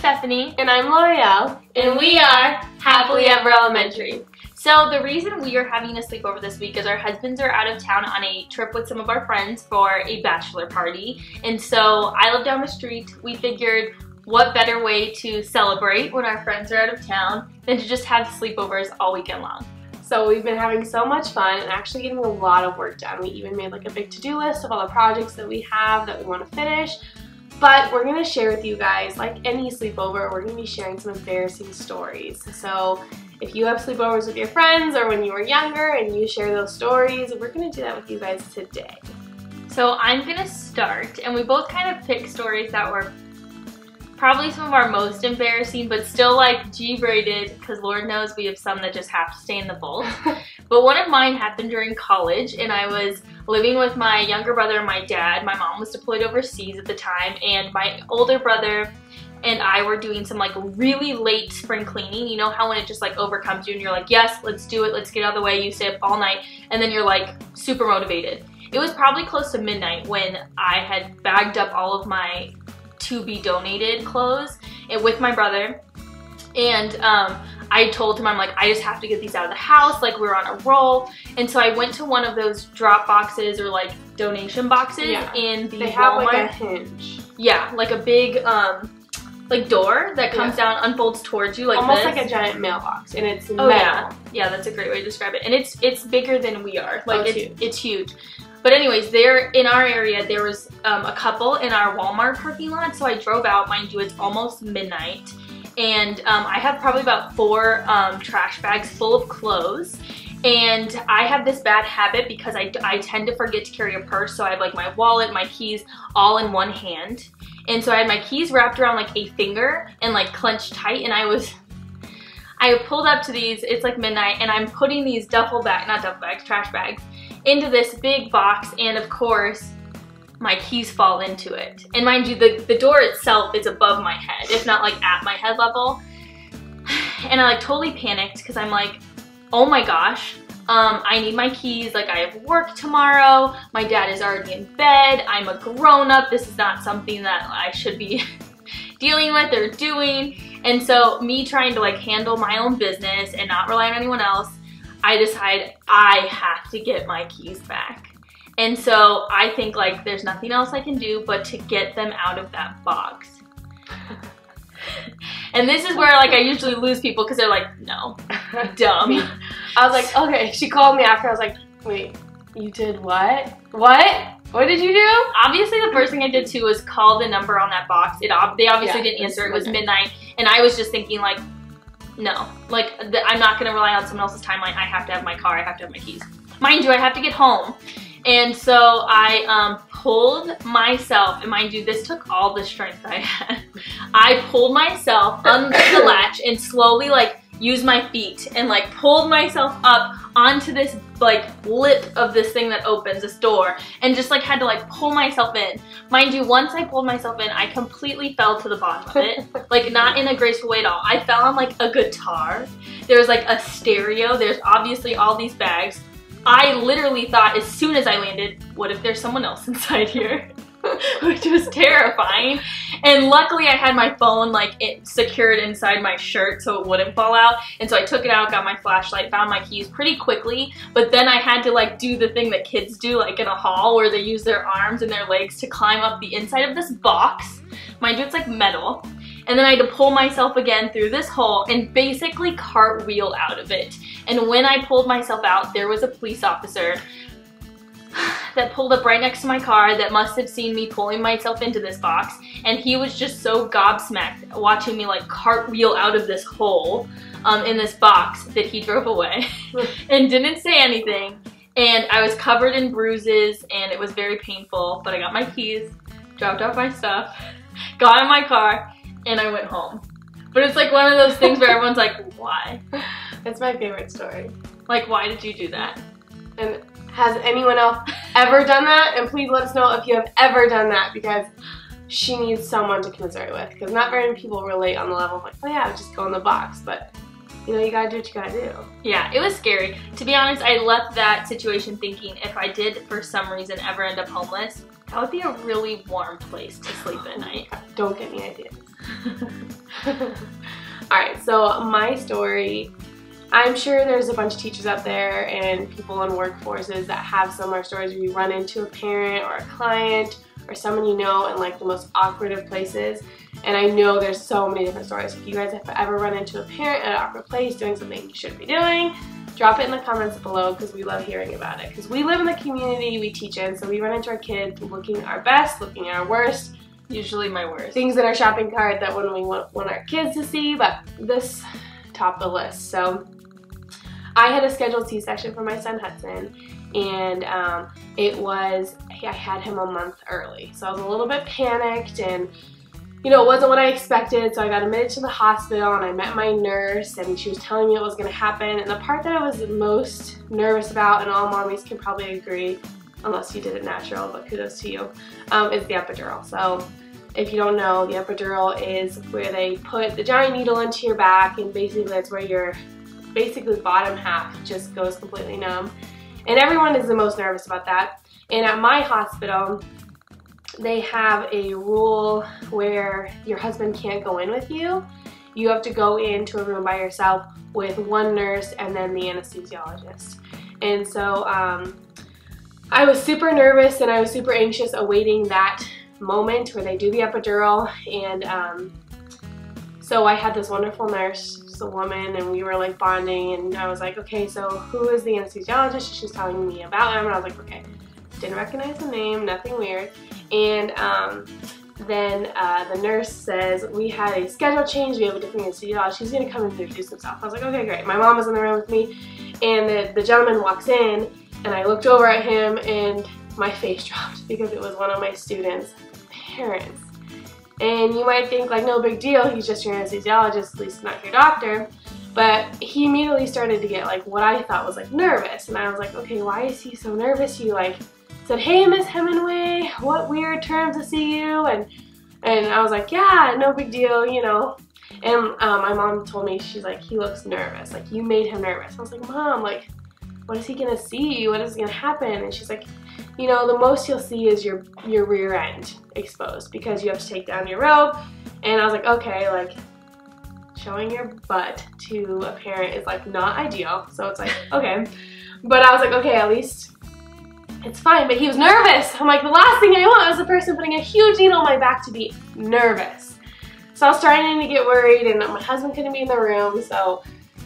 Stephanie. And I'm L'Oreal. And we are Happily Ever Elementary. So the reason we are having a sleepover this week is our husbands are out of town on a trip with some of our friends for a bachelor party. And so I live down the street. We figured what better way to celebrate when our friends are out of town than to just have sleepovers all weekend long. So we've been having so much fun and actually getting a lot of work done. We even made like a big to-do list of all the projects that we have that we want to finish. But we're going to share with you guys, like any sleepover, we're going to be sharing some embarrassing stories. So if you have sleepovers with your friends or when you were younger and you share those stories, we're going to do that with you guys today. So I'm going to start, and we both kind of picked stories that were probably some of our most embarrassing, but still like G-rated, because Lord knows we have some that just have to stay in the vault. But one of mine happened during college, and I was living with my younger brother and my dad. My mom was deployed overseas at the time, and my older brother and I were doing some like really late spring cleaning. You know how when it just like overcomes you and you're like, yes, let's do it, let's get out of the way. You stay up all night, and then you're like super motivated. It was probably close to midnight when I had bagged up all of my to-be donated clothes with my brother, and I told him, I'm like, I just have to get these out of the house, like we're on a roll. And so I went to one of those drop boxes or like donation boxes in the They have Walmart. like a hinge. Yeah, like a big like door that comes down, unfolds towards you like almost this. like a giant mailbox, and it's metal. Yeah, that's a great way to describe it. And it's bigger than we are. Like huge. It's huge. But anyways, there in our area, there was a couple in our Walmart parking lot. So I drove out, mind you, it's almost midnight. And I have probably about 4 trash bags full of clothes. And I have this bad habit because I tend to forget to carry a purse. So I have like my wallet, my keys, all in one hand. And so I had my keys wrapped around like a finger and like clenched tight. And I pulled up to these, it's like midnight, and I'm putting these trash bags, into this big box, and of course, my keys fall into it. And mind you, the door itself is above my head, if not like at my head level. And I like totally panicked because I'm like, oh my gosh, I need my keys, like I have work tomorrow, my dad is already in bed, I'm a grown-up, this is not something that I should be dealing with or doing. And so me trying to like handle my own business and not rely on anyone else, I decide I have to get my keys back. And so I think like there's nothing else I can do but to get them out of that box. And this is where like I usually lose people because they're like, no, dumb. I was like, okay, she called me after, I was like, wait, you did what? What did you do? Obviously the first thing I did too was call the number on that box. They obviously didn't answer, it was midnight, and I was just thinking like, no, like I'm not gonna rely on someone else's timeline. I have to have my car, I have to have my keys. Mind you, I have to get home. And so I pulled myself, and mind you, this took all the strength I had. I pulled myself under the latch and slowly like used my feet and like pulled myself up onto this like lip of this thing that opens, this door, and just like had to like pull myself in. Mind you, once I pulled myself in, I completely fell to the bottom of it. Like not in a graceful way at all. I fell on like a guitar. There was like a stereo. There's obviously all these bags. I literally thought as soon as I landed, what if there's someone else inside here? Which was terrifying. And luckily I had my phone like secured inside my shirt so it wouldn't fall out. And so I took it out, got my flashlight, found my keys pretty quickly. But then I had to like do the thing that kids do like in a hall where they use their arms and their legs to climb up the inside of this box. Mind you, it's like metal. And then I had to pull myself again through this hole and basically cartwheel out of it. And when I pulled myself out, there was a police officer that pulled up right next to my car that must have seen me pulling myself into this box, and he was just so gobsmacked watching me like cartwheel out of this hole in this box that he drove away and didn't say anything. And I was covered in bruises and it was very painful, but I got my keys, dropped off my stuff, got in my car, and I went home. But it's like one of those things where everyone's like, why? It's my favorite story. Like, why did you do that? And has anyone else ever done that? And please let us know if you have ever done that, because she needs someone to commiserate with. Because not very many people relate on the level of like, oh yeah, just go in the box. But you know, you gotta do what you gotta do. Yeah, it was scary. To be honest, I left that situation thinking if I did for some reason ever end up homeless, that would be a really warm place to sleep at night. Don't get any ideas. Alright, so my story, I'm sure there's a bunch of teachers out there and people in workforces that have similar stories where you run into a parent or a client or someone you know in like the most awkward of places. And I know there's so many different stories. If you guys have ever run into a parent at an awkward place doing something you shouldn't be doing, drop it in the comments below because we love hearing about it. Because we live in the community we teach in, so we run into our kids looking our best, looking our worst. Usually my worst. Things in our shopping cart that we want our kids to see, but this topped the list. So I had a scheduled C-section for my son Hudson, and I had him a month early. So I was a little bit panicked, and you know, it wasn't what I expected, so I got admitted to the hospital and I met my nurse and she was telling me what was going to happen. And the part that I was most nervous about, and all mommies can probably agree, unless you did it natural, but kudos to you, is the epidural. So if you don't know, the epidural is where they put the giant needle into your back, and basically that's where your bottom half just goes completely numb. And everyone is the most nervous about that. And at my hospital, they have a rule where your husband can't go in with you. You have to go into a room by yourself with one nurse and then the anesthesiologist. And so I was super nervous and I was super anxious awaiting that moment where they do the epidural. And so I had this wonderful nurse, just a woman, and we were like bonding, and I was like, okay, so who is the anesthesiologist? She was telling me about him, and I was like, okay. Didn't recognize the name, nothing weird. And then the nurse says, we had a schedule change, we have a different anesthesiologist, she's gonna come and introduce himself. I was like, okay, great. My mom was in the room with me, and the gentleman walks in, and I looked over at him, and my face dropped because it was one of my students' parents. And you might think, like, no big deal, he's just your anesthesiologist, at least not your doctor. But he immediately started to get, like, what I thought was, like, nervous. And I was like, okay, why is he so nervous? You, like, said, hey, Miss Hemingway, what weird term to see you? And I was like, yeah, no big deal, you know. And my mom told me, she's like, he looks nervous. Like, you made him nervous. I was like, Mom, like, what is he gonna see? What is gonna happen? And she's like, you know, the most you'll see is your rear end exposed because you have to take down your robe. And I was like, okay, like, showing your butt to a parent is, like, not ideal. So it's like, okay. But I was like, okay, at least it's fine. But he was nervous. I'm like, the last thing I want is a person putting a huge needle on my back to be nervous. So I was starting to get worried, and my husband couldn't be in the room, so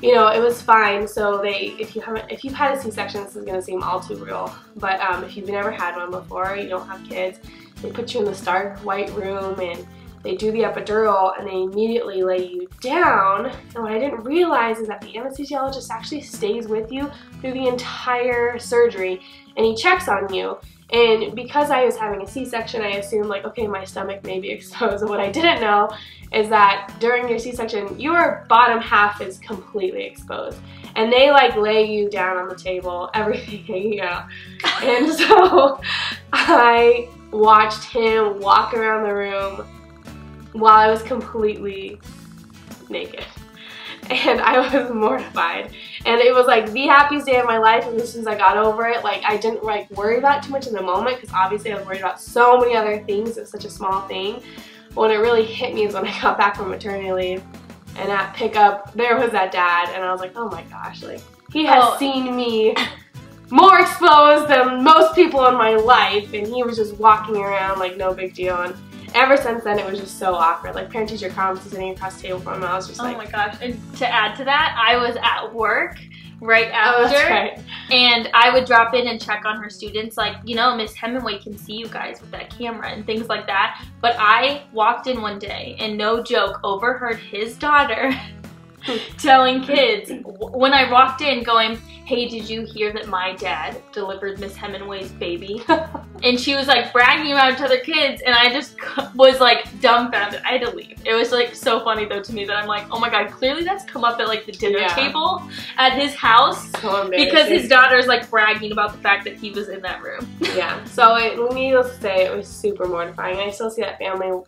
you know, it was fine. So if you've had a C-section, this is gonna seem all too real, but if you've never had one before, you don't have kids, they put you in this dark white room and they do the epidural and they immediately lay you down. And what I didn't realize is that the anesthesiologist actually stays with you through the entire surgery, and he checks on you. And because I was having a C-section, I assumed, like, okay, my stomach may be exposed. And what I didn't know is that during your C-section, your bottom half is completely exposed. And they, like, lay you down on the table, everything, you know. And so I watched him walk around the room while I was completely naked. And I was mortified. And it was like the happiest day of my life, and as soon as I got over it, like, I didn't like worry about it too much in the moment because obviously I was worried about so many other things. It was such a small thing. But when it really hit me is when I got back from maternity leave, and at pickup there was that dad, and I was like, oh my gosh, like, he has seen me more exposed than most people in my life, and he was just walking around like no big deal. And ever since then, it was just so awkward. Like, parent-teacher conference sitting across the table from him, I was just like, oh my gosh. And to add to that, I was at work right after, and I would drop in and check on her students, like, you know, Miss Hemingway can see you guys with that camera and things like that. But I walked in one day and, no joke, overheard his daughter telling kids when I walked in, going, hey, did you hear that my dad delivered Miss Hemingway's baby? And she was like bragging about it to other kids, and I just was like dumbfounded. I had to leave. It was like so funny though to me that I'm like, oh my god, clearly that's come up at like the dinner table at his house, because his daughter's like bragging about the fact that he was in that room. Yeah, so needless to say, it was super mortifying. I still see that family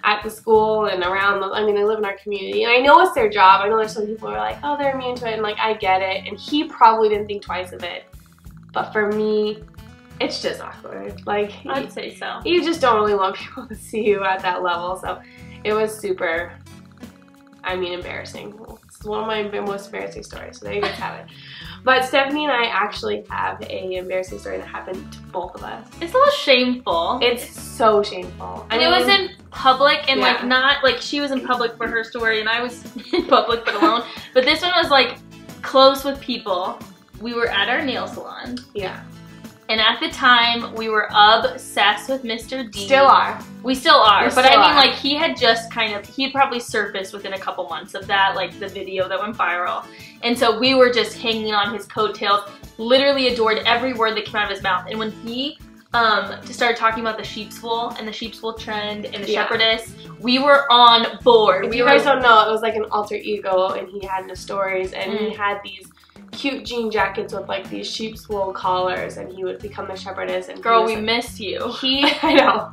at the school and around I mean, they live in our community, and I know it's their job. I know there's some people who are like, oh, they're immune to it, and like, I get it, and he probably didn't think twice of it. But for me, it's just awkward. Like, I'd say so. You just don't really want people to see you at that level, so it was super embarrassing. It's one of my most embarrassing stories, so there you guys have it. But Stephanie and I actually have a embarrassing story that happened to both of us. It's a little shameful. It's so shameful. And it was in public, and like not like she was in public for her story and I was in public but alone. But this one was like close with people. We were at our nail salon. Yeah. And at the time, we were obsessed with Mr. D. Still are. We still are. We but still I mean, are. like, he had just he probably surfaced within a couple months of that, like, the video that went viral. And so we were just hanging on his coattails, literally adored every word that came out of his mouth. And when he started talking about the sheep's wool and the sheep's wool trend and the shepherdess, we were on board. If you guys don't know, it was like an alter ego, and he had in his stories, and he had these cute jean jackets with like these sheep's wool collars, and he would become the shepherdess. And girl, we missed you. I know.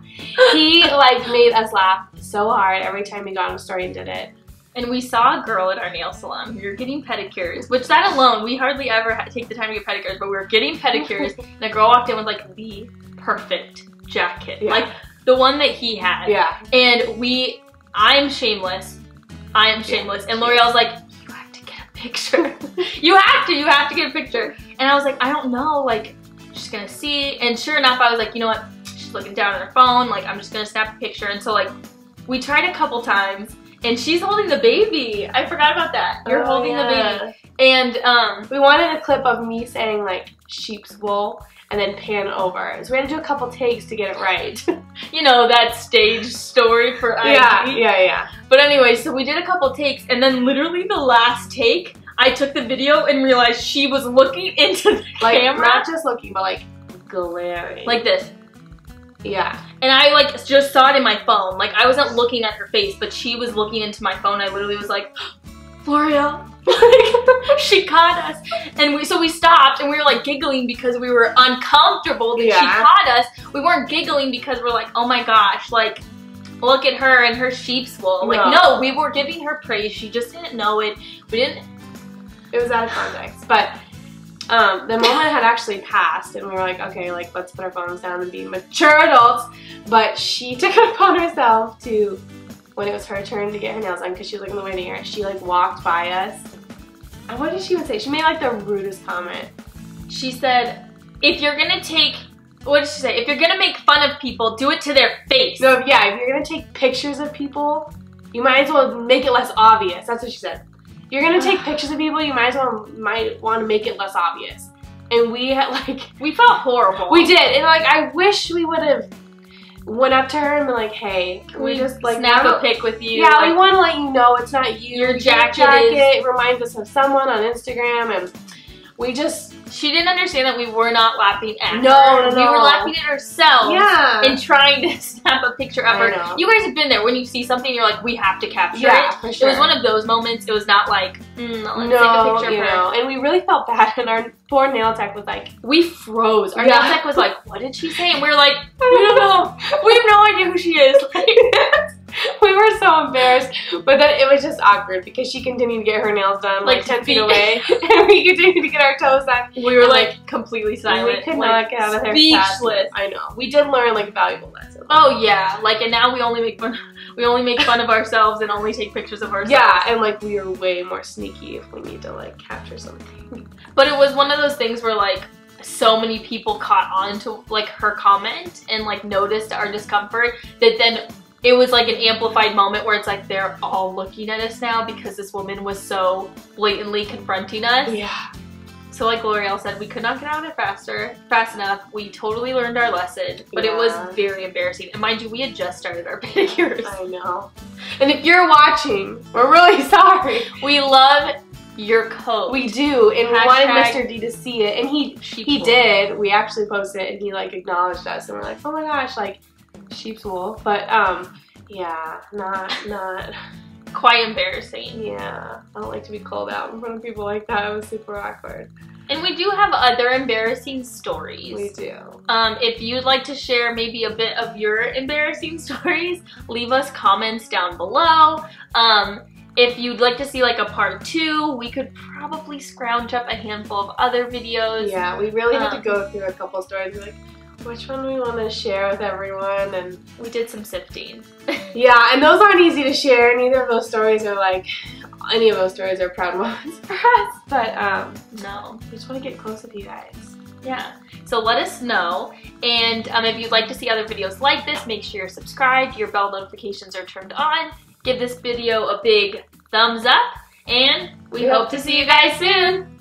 He like made us laugh so hard every time he got on a story and did it. And we saw a girl at our nail salon. We were getting pedicures, which that alone, we hardly ever take the time to get pedicures, but we were getting pedicures, and a girl walked in with like the perfect jacket, like the one that he had. Yeah. And I'm shameless. I am shameless. And L'Oreal's like, you have to get a picture. you have to get a picture. And I was like, I don't know, like, she's gonna see. And sure enough, I was like, you know what? She's looking down at her phone, like, I'm just gonna snap a picture. And so like, we tried a couple times, and she's holding the baby. I forgot about that. You're holding the baby. And we wanted a clip of me saying like sheep's wool and then pan over. So we had to do a couple takes to get it right. You know, that stage story for IG. Yeah. But anyway, so we did a couple takes, and then literally the last take, I took the video and realized she was looking into the camera. Not just looking, but like glaring. Like this. Yeah. And I like just saw it in my phone. Like I wasn't looking at her face, but she was looking into my phone. I literally was like, L'Oreal. Like, she caught us. And so we stopped, and we were like giggling because we were uncomfortable that she caught us. We weren't giggling because we're like, oh my gosh, like, look at her and her sheep's wool. Like, no, we were giving her praise. She just didn't know it. It was out of context. But the moment had actually passed, and we were like, okay, like, let's put our phones down and be mature adults. But she took it upon herself to, when it was her turn to get her nails done, because she was like in the waiting area, she like walked by us. And what did she even say? She made like the rudest comment. She said, if you're gonna take, what did she say? If you're gonna make fun of people, do it to their face. So yeah, if you're gonna take pictures of people, you might as well make it less obvious. That's what she said. You're gonna take pictures of people, you might want to make it less obvious. And we had like, we felt horrible. We did, and like I wish we would have went up to her and been like, hey, can we just like snap a pic with you? Yeah, like, we want to let you know it's not you. Your jacket reminds us of someone on Instagram, and we just... She didn't understand that we were not laughing at her. No. We were laughing at ourselves. Yeah. And trying to snap a picture of her. You guys have been there. When you see something, you're like, we have to capture it. For sure. It was one of those moments. It was not like, let's take a picture of her. And we really felt bad, and our poor nail tech was like... We froze. Our nail tech was like, what did she say? And we were like, we don't know. We have no idea who she is. We were so embarrassed, but then it was just awkward because she continued to get her nails done like 10 feet away, and we continued to get our toes done. We were like completely silent. We could not get out of there. Speechless. I know. We did learn like valuable lessons. Oh yeah, like, and now we only make fun of ourselves and only take pictures of ourselves. Yeah, and like we are way more sneaky if we need to like capture something. But it was one of those things where like so many people caught on to like her comment and like noticed our discomfort that then it was like an amplified moment where it's like they're all looking at us now because this woman was so blatantly confronting us. Yeah. So like L'Oreal said, we could not get out of there fast enough. We totally learned our lesson, but it was very embarrassing. And mind you, we had just started our pedicures. I know. And if you're watching, we're really sorry. We love your coat. We do, and we wanted Mr. D to see it, and he did. We actually posted it, and he like acknowledged us, and we're like, oh my gosh, like sheep's wool. But yeah, not quite embarrassing. Yeah, I don't like to be called out in front of people like that. It was super awkward. And we do have other embarrassing stories. We do. If you'd like to share maybe a bit of your embarrassing stories, leave us comments down below. If you'd like to see like a part 2, we could probably scrounge up a handful of other videos. Yeah, we really had to go through a couple stories. We're like, which one we want to share with everyone, and we did some sifting. Yeah, and those aren't easy to share. Neither of those stories are like, any of those stories are proud moments for us, but no. We just want to get close with you guys. Yeah, so let us know, and if you'd like to see other videos like this, make sure you're subscribed, your bell notifications are turned on, give this video a big thumbs up, and we hope to see you guys soon!